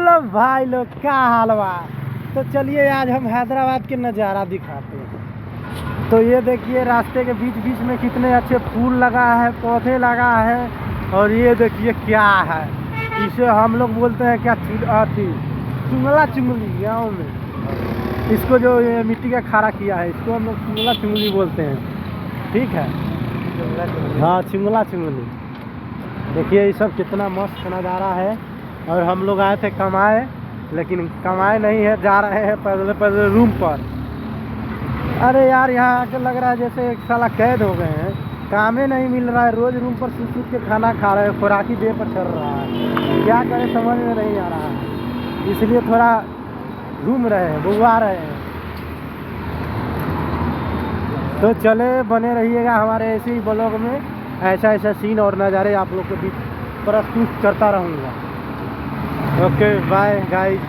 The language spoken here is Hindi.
हेलो भाई लोग, क्या हाल बा। तो चलिए आज हम हैदराबाद के नज़ारा दिखाते हैं। तो ये देखिए रास्ते के बीच बीच में कितने अच्छे फूल लगा है, पौधे लगा है। और ये देखिए क्या है, इसे हम लोग बोलते हैं क्या, चुंगला चुंगली गाँव में। इसको जो ये मिट्टी का खारा किया है इसको हम लोग चुंगला चुंगली बोलते हैं। ठीक है, हाँ चुंगला चुंगली। देखिए ये सब कितना मस्त नज़ारा है। और हम लोग आए थे कमाए, लेकिन कमाए नहीं है, जा रहे हैं पैदल पैदल रूम पर। अरे यार यहाँ आके लग रहा है जैसे एक साला कैद हो गए हैं, काम ही नहीं मिल रहा है। रोज़ रूम पर सूट के खाना खा रहे हैं, खुराकी देह पर चल रहा है, क्या करें समझ में नहीं आ रहा है। इसलिए थोड़ा घूम रहे हैं, बुआ रहे हैं। तो चले बने रहिएगा हमारे ऐसे ही ब्लॉग में, ऐसा ऐसा सीन और नज़ारे आप लोग के बीच प्रस्तुत करता रहूँगा। Okay bye guys.